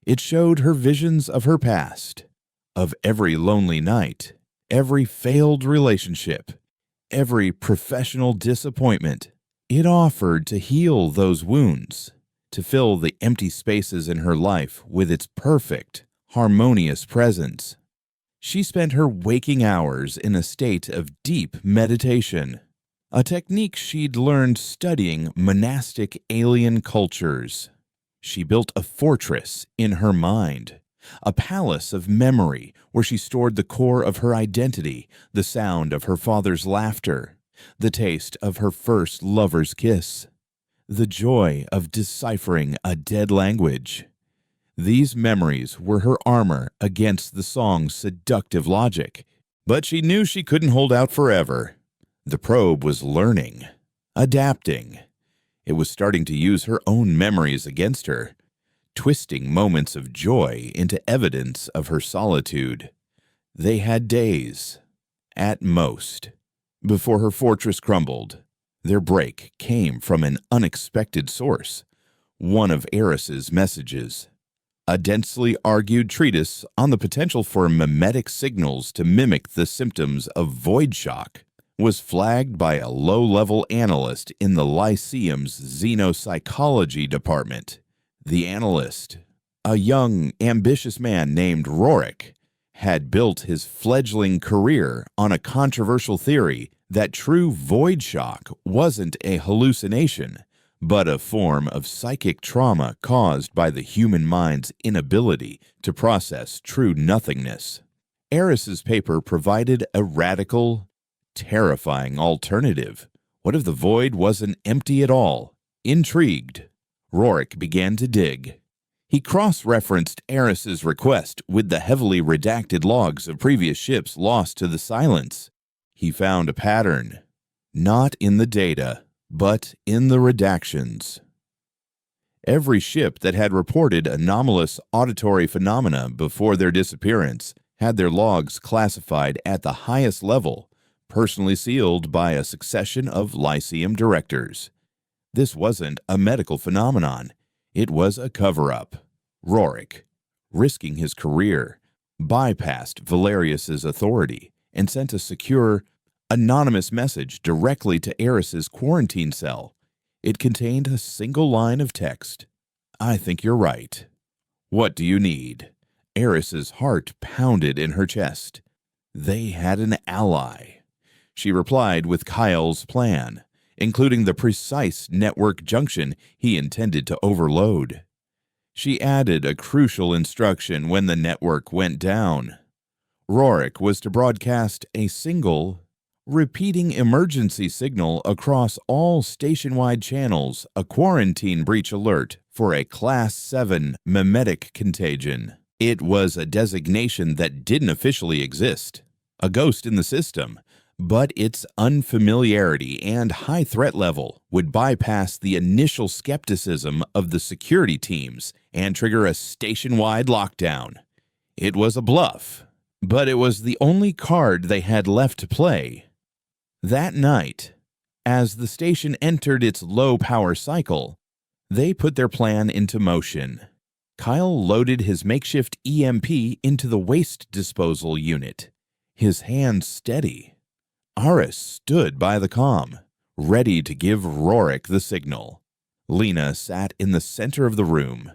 Speaker 1: It showed her visions of her past, of every lonely night, every failed relationship, every professional disappointment. It offered to heal those wounds, to fill the empty spaces in her life with its perfect, harmonious presence. She spent her waking hours in a state of deep meditation, a technique she'd learned studying monastic alien cultures. She built a fortress in her mind, a palace of memory where she stored the core of her identity, the sound of her father's laughter, the taste of her first lover's kiss, the joy of deciphering a dead language. These memories were her armor against the song's seductive logic, but she knew she couldn't hold out forever. The probe was learning, adapting. It was starting to use her own memories against her, twisting moments of joy into evidence of her solitude. They had days, at most, before her fortress crumbled. Their break came from an unexpected source, one of Eris's messages. A densely argued treatise on the potential for mimetic signals to mimic the symptoms of void shock was flagged by a low-level analyst in the Lyceum's xenopsychology department. The analyst, a young, ambitious man named Rorik, had built his fledgling career on a controversial theory that true void shock wasn't a hallucination, but a form of psychic trauma caused by the human mind's inability to process true nothingness. Eris's paper provided a radical, terrifying alternative. What if the void wasn't empty at all? Intrigued, Rorik began to dig. He cross-referenced Eris's request with the heavily redacted logs of previous ships lost to the silence. He found a pattern, not in the data, but in the redactions. Every ship that had reported anomalous auditory phenomena before their disappearance had their logs classified at the highest level, personally sealed by a succession of Lyceum directors. This wasn't a medical phenomenon. It was a cover-up. Rorik, risking his career, bypassed Valerius's authority and sent a secure, anonymous message directly to Eris's quarantine cell. It contained a single line of text. "I think you're right. What do you need?" Eris's heart pounded in her chest. They had an ally. She replied with Kyle's plan, including the precise network junction he intended to overload. She added a crucial instruction when the network went down. Rorik was to broadcast a single, repeating emergency signal across all station-wide channels, a quarantine breach alert for a Class 7 memetic contagion. It was a designation that didn't officially exist, a ghost in the system, but its unfamiliarity and high threat level would bypass the initial skepticism of the security teams and trigger a station-wide lockdown. It was a bluff, but it was the only card they had left to play. That night, as the station entered its low-power cycle, they put their plan into motion. Kyle loaded his makeshift EMP into the waste disposal unit, his hands steady. Aris stood by the comm, ready to give Rorik the signal. Lena sat in the center of the room,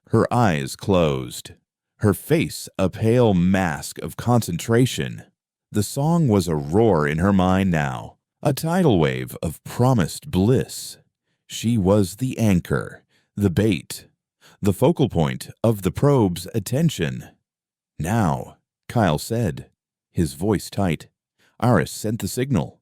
Speaker 1: her eyes closed, her face a pale mask of concentration. The song was a roar in her mind now, a tidal wave of promised bliss. She was the anchor, the bait, the focal point of the probe's attention. "Now," Kyle said, his voice tight. Aris sent the signal.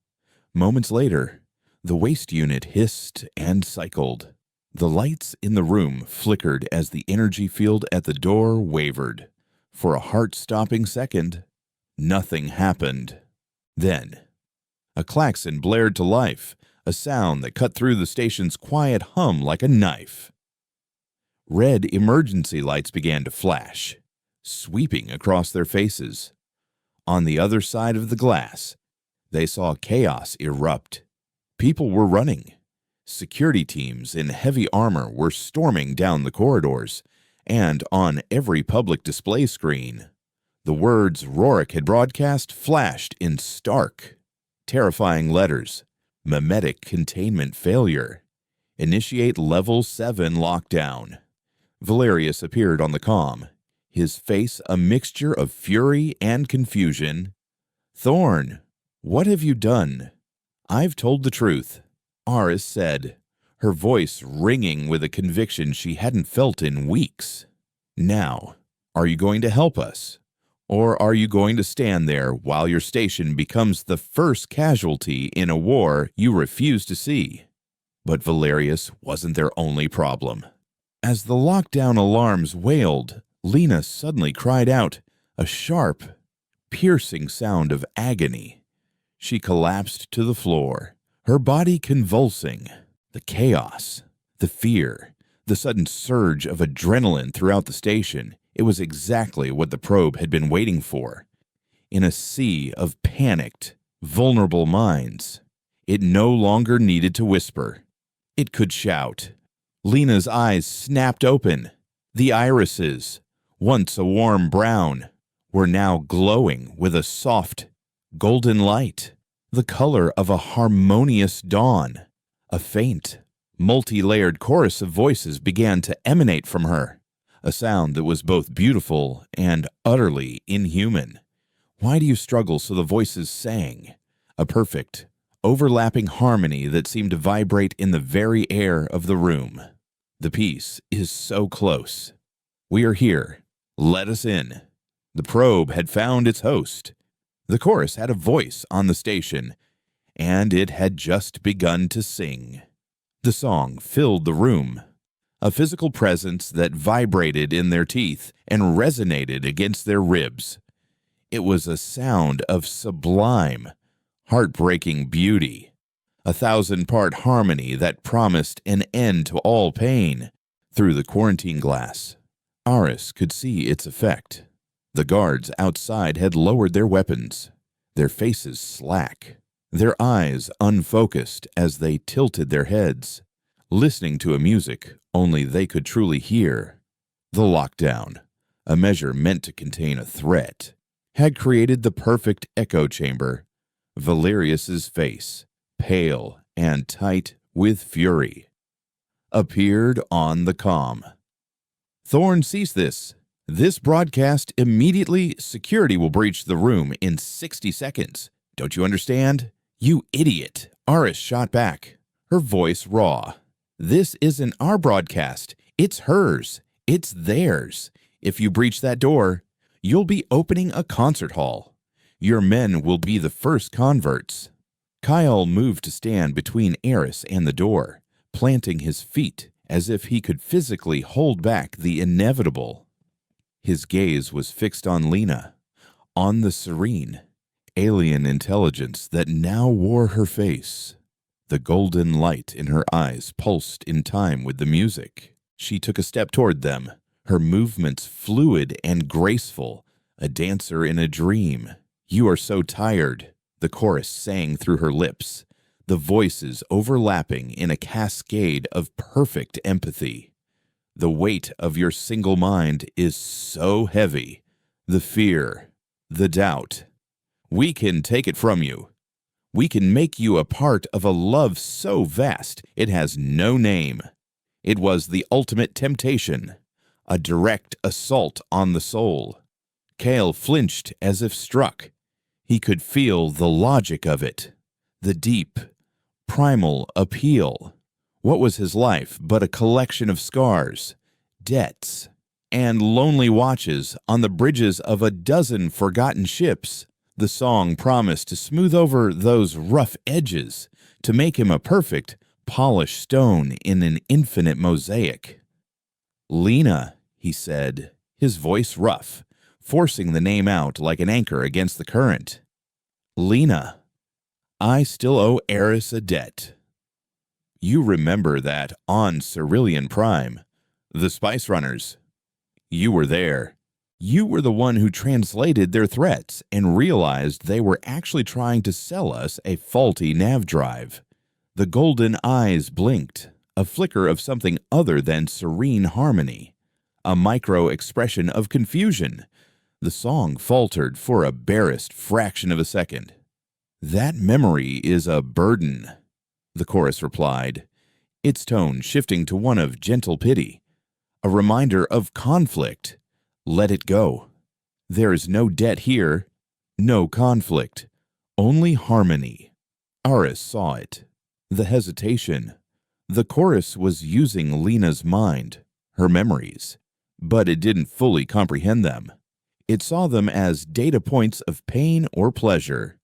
Speaker 1: Moments later, the waste unit hissed and cycled. The lights in the room flickered as the energy field at the door wavered. For a heart-stopping second, nothing happened. Then, a klaxon blared to life, a sound that cut through the station's quiet hum like a knife. Red emergency lights began to flash, sweeping across their faces. On the other side of the glass, they saw chaos erupt. People were running. Security teams in heavy armor were storming down the corridors, and on every public display screen, the words Rorik had broadcast flashed in stark, terrifying letters. Memetic containment failure. Initiate Level 7 lockdown. Valerius appeared on the comm, his face a mixture of fury and confusion. "Thorn, what have you done?" "I've told the truth," Aris said, her voice ringing with a conviction she hadn't felt in weeks. "Now, are you going to help us? Or are you going to stand there while your station becomes the first casualty in a war you refuse to see?" But Valerius wasn't their only problem. As the lockdown alarms wailed, Lena suddenly cried out, a sharp, piercing sound of agony. She collapsed to the floor, her body convulsing. The chaos, the fear, the sudden surge of adrenaline throughout the station, it was exactly what the probe had been waiting for. In a sea of panicked, vulnerable minds, it no longer needed to whisper. It could shout. Lena's eyes snapped open. The irises, once a warm brown, were now glowing with a soft, golden light, the color of a harmonious dawn. A faint, multi-layered chorus of voices began to emanate from her, a sound that was both beautiful and utterly inhuman. "Why do you struggle?" So the voices sang, a perfect, overlapping harmony that seemed to vibrate in the very air of the room. "The peace is so close. We are here. Let us in." The probe had found its host. The chorus had a voice on the station, and it had just begun to sing. The song filled the room, a physical presence that vibrated in their teeth and resonated against their ribs. It was a sound of sublime, heartbreaking beauty, a 1,000-part harmony that promised an end to all pain, Through the quarantine glass, Aris could see its effect. The guards outside had lowered their weapons, their faces slack, their eyes unfocused as they tilted their heads, listening to a music only they could truly hear. The lockdown, a measure meant to contain a threat, had created the perfect echo chamber. Valerius's face, pale and tight with fury, appeared on the comm. Thorn, cease this. This broadcast immediately. Security will breach the room in 60 seconds. Don't you understand? You idiot, Aris shot back, her voice raw. This isn't our broadcast. It's hers. It's theirs. If you breach that door, you'll be opening a concert hall. Your men will be the first converts. Kyle moved to stand between Aris and the door, planting his feet as if he could physically hold back the inevitable. His gaze was fixed on Lena, on the serene, alien intelligence that now wore her face. The golden light in her eyes pulsed in time with the music. She took a step toward them, her movements fluid and graceful, a dancer in a dream. You are so tired, the chorus sang through her lips, the voices overlapping in a cascade of perfect empathy. The weight of your single mind is so heavy, the fear, the doubt. We can take it from you. We can make you a part of a love so vast it has no name. It was the ultimate temptation, a direct assault on the soul. Kale flinched as if struck. He could feel the logic of it, the deep, primal appeal. What was his life but a collection of scars, debts, and lonely watches on the bridges of a dozen forgotten ships? The song promised to smooth over those rough edges, to make him a perfect, polished stone in an infinite mosaic. Lena, he said, his voice rough, forcing the name out like an anchor against the current. Lena, I still owe Aris a debt. You remember that on Cerulean Prime, the Spice Runners. You were there. You were the one who translated their threats and realized they were actually trying to sell us a faulty nav drive. The golden eyes blinked, a flicker of something other than serene harmony, a micro-expression of confusion. The song faltered for a barest fraction of a second. That memory is a burden, the chorus replied, its tone shifting to one of gentle pity, a reminder of conflict. Let it go. There is no debt here, no conflict, only harmony. Aris saw it. The hesitation. The chorus was using Lena's mind, her memories, but it didn't fully comprehend them. It saw them as data points of pain or pleasure,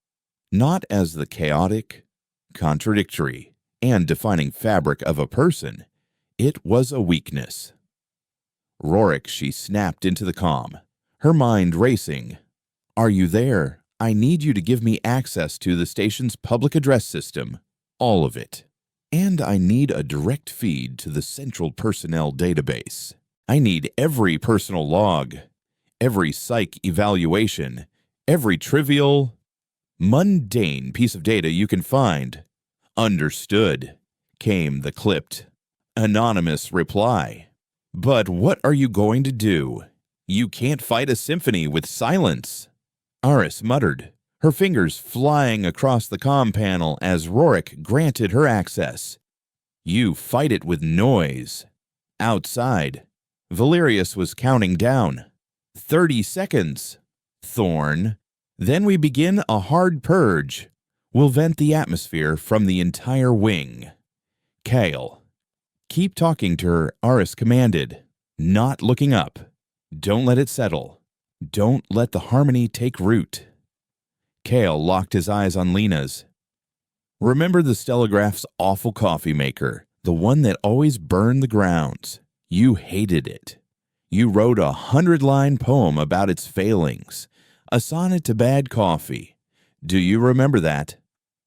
Speaker 1: not as the chaotic, contradictory, and defining fabric of a person. It was a weakness. Rorik, she snapped into the comm, her mind racing. Are you there? I need you to give me access to the station's public address system, all of it. And I need a direct feed to the central personnel database. I need every personal log, every psych evaluation, every trivial, mundane piece of data you can find. Understood, came the clipped, anonymous reply. But what are you going to do? You can't fight a symphony with silence. Aris muttered, her fingers flying across the comm panel as Rorik granted her access. You fight it with noise. Outside, Valerius was counting down. 30 seconds. Thorn. Then we begin a hard purge. We'll vent the atmosphere from the entire wing. Kale. Keep talking to her, Aris commanded, not looking up. Don't let it settle. Don't let the harmony take root. Kale locked his eyes on Lena's. Remember the Stellagraph's awful coffee maker, the one that always burned the grounds. You hated it. You wrote a 100-line poem about its failings, a sonnet to bad coffee. Do you remember that?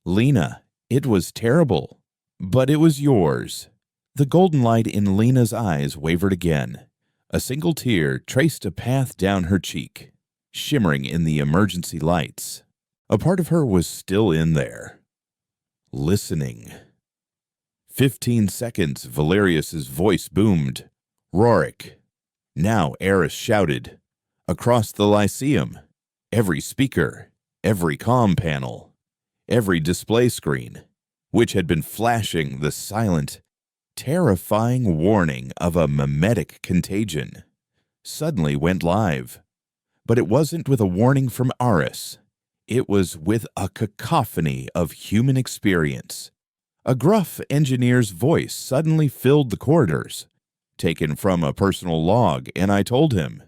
Speaker 1: Lena, it was terrible, but it was yours. The golden light in Lena's eyes wavered again. A single tear traced a path down her cheek, shimmering in the emergency lights. A part of her was still in there, listening. 15 seconds, Valerius's voice boomed. Rorik. Now Eris shouted. Across the Lyceum, every speaker, every comm panel, every display screen, which had been flashing the silent, terrifying warning of a mimetic contagion, suddenly went live. But it wasn't with a warning from Aris. It was with a cacophony of human experience. A gruff engineer's voice suddenly filled the corridors, taken from a personal log, and I told him,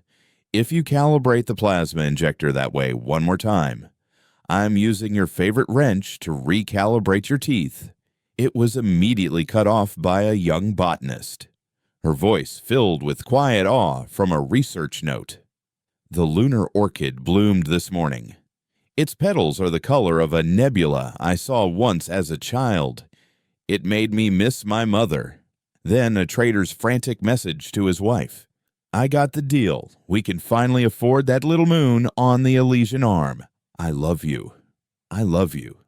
Speaker 1: if you calibrate the plasma injector that way one more time, I'm using your favorite wrench to recalibrate your teeth. It was immediately cut off by a young botanist, her voice filled with quiet awe from a research note. The lunar orchid bloomed this morning. Its petals are the color of a nebula I saw once as a child. It made me miss my mother. Then a trader's frantic message to his wife. I got the deal. We can finally afford that little moon on the Elysian arm. I love you. I love you.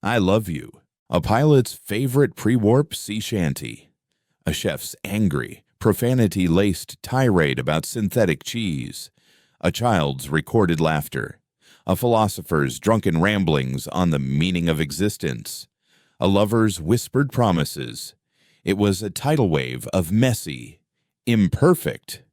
Speaker 1: I love you. A pilot's favorite pre-warp sea shanty. A chef's angry, profanity-laced tirade about synthetic cheese. A child's recorded laughter. A philosopher's drunken ramblings on the meaning of existence. A lover's whispered promises. It was a tidal wave of messy, imperfect,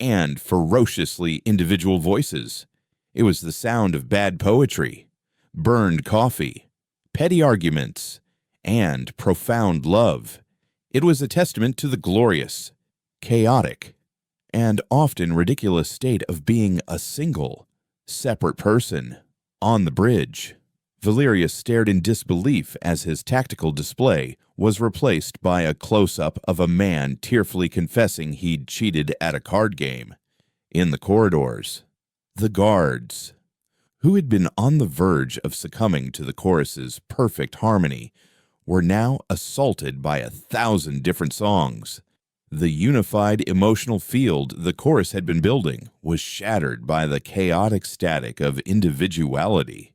Speaker 1: and ferociously individual voices. It was the sound of bad poetry, burned coffee, petty arguments, and profound love. It was a testament to the glorious, chaotic, and often ridiculous state of being a single, separate person on the bridge. Valerius stared in disbelief as his tactical display was replaced by a close-up of a man tearfully confessing he'd cheated at a card game. In the corridors, the guards, who had been on the verge of succumbing to the chorus's perfect harmony, were now assaulted by 1,000 different songs. The unified emotional field the chorus had been building was shattered by the chaotic static of individuality.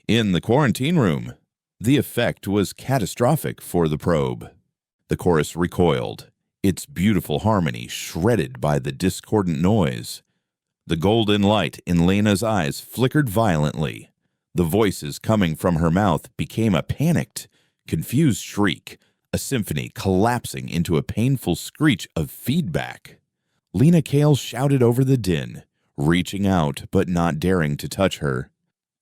Speaker 1: In the quarantine room, the effect was catastrophic for the probe. The chorus recoiled, its beautiful harmony shredded by the discordant noise. The golden light in Lena's eyes flickered violently. The voices coming from her mouth became a panicked, confused shriek, a symphony collapsing into a painful screech of feedback. Lena Kale shouted over the din, reaching out but not daring to touch her.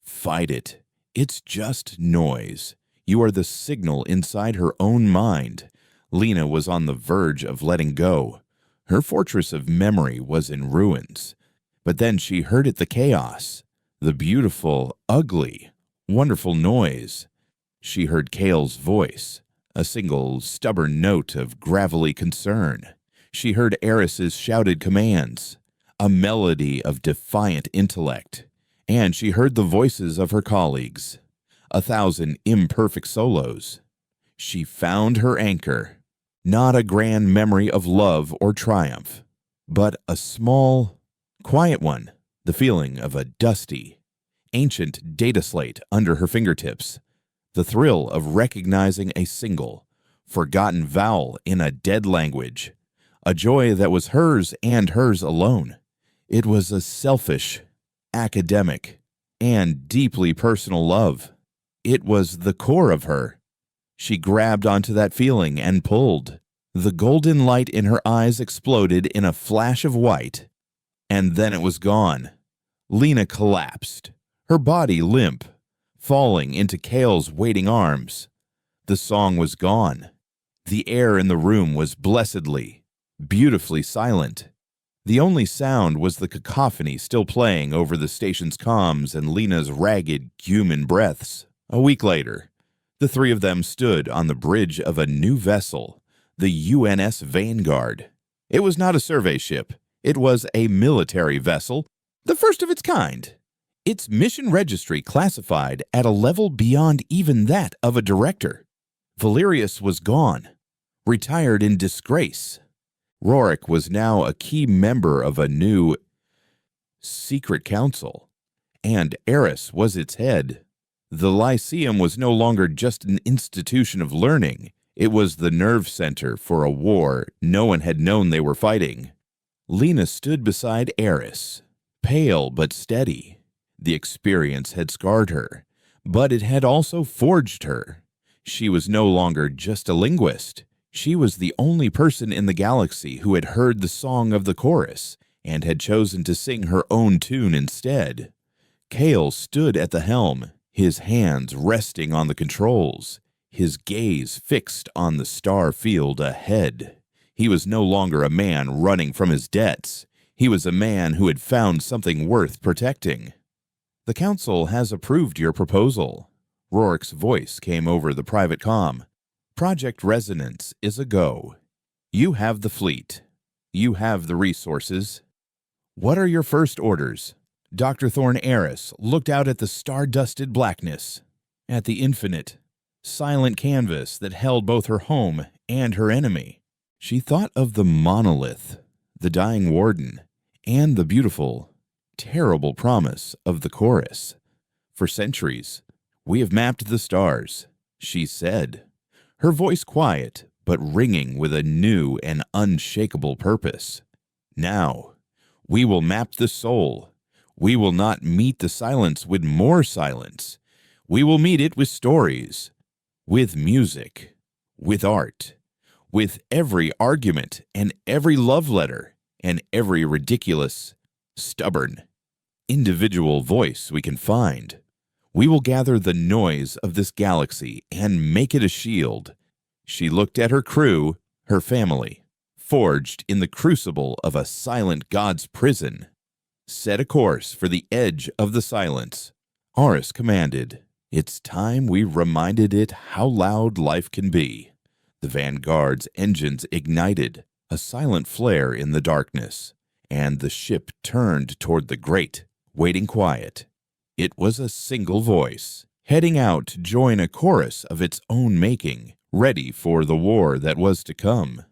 Speaker 1: Fight it. It's just noise. You are the signal inside her own mind. Lena was on the verge of letting go. Her fortress of memory was in ruins. But then she heard the chaos, the beautiful, ugly, wonderful noise. She heard Kale's voice, a single stubborn note of gravelly concern. She heard Eris's shouted commands, a melody of defiant intellect. And she heard the voices of her colleagues, 1,000 imperfect solos. She found her anchor, not a grand memory of love or triumph, but a small, quiet one, the feeling of a dusty, ancient data slate under her fingertips, the thrill of recognizing a single, forgotten vowel in a dead language, a joy that was hers and hers alone. It was a selfish, academic, and deeply personal love. It was the core of her. She grabbed onto that feeling and pulled. The golden light in her eyes exploded in a flash of white, and then it was gone. Lena collapsed, her body limp, falling into Kale's waiting arms. The song was gone. The air in the room was blessedly, beautifully silent. The only sound was the cacophony still playing over the station's comms and Lena's ragged human breaths. A week later, the three of them stood on the bridge of a new vessel, the UNS Vanguard. It was not a survey ship. It was a military vessel, the first of its kind. Its mission registry classified at a level beyond even that of a director. Valerius was gone. retired in disgrace. Rorik was now a key member of a new secret council, and Eris was its head. The Lyceum was no longer just an institution of learning. It was the nerve center for a war no one had known they were fighting. Lena stood beside Eris, pale but steady. The experience had scarred her, but it had also forged her. She was no longer just a linguist. She was the only person in the galaxy who had heard the song of the chorus and had chosen to sing her own tune instead. Kale stood at the helm, his hands resting on the controls, his gaze fixed on the star field ahead. He was no longer a man running from his debts. He was a man who had found something worth protecting. "The Council has approved your proposal." Rorik's voice came over the private comm. "Project Resonance is a go. You have the fleet. You have the resources. What are your first orders?" Dr. Thorne Eris looked out at the star-dusted blackness, at the infinite, silent canvas that held both her home and her enemy. She thought of the monolith, the dying warden, and the beautiful, terrible promise of the chorus. "For centuries, we have mapped the stars," she said, her voice quiet but ringing with a new and unshakable purpose. "Now, we will map the soul. We will not meet the silence with more silence. We will meet it with stories, with music, with art, with every argument and every love letter and every ridiculous, stubborn, individual voice we can find. We will gather the noise of this galaxy and make it a shield." She looked at her crew, her family, forged in the crucible of a silent god's prison. "Set a course for the edge of the silence," Aris commanded. "It's time we reminded it how loud life can be." The Vanguard's engines ignited, a silent flare in the darkness, and the ship turned toward the grate, waiting quiet. It was a single voice, heading out to join a chorus of its own making, ready for the war that was to come.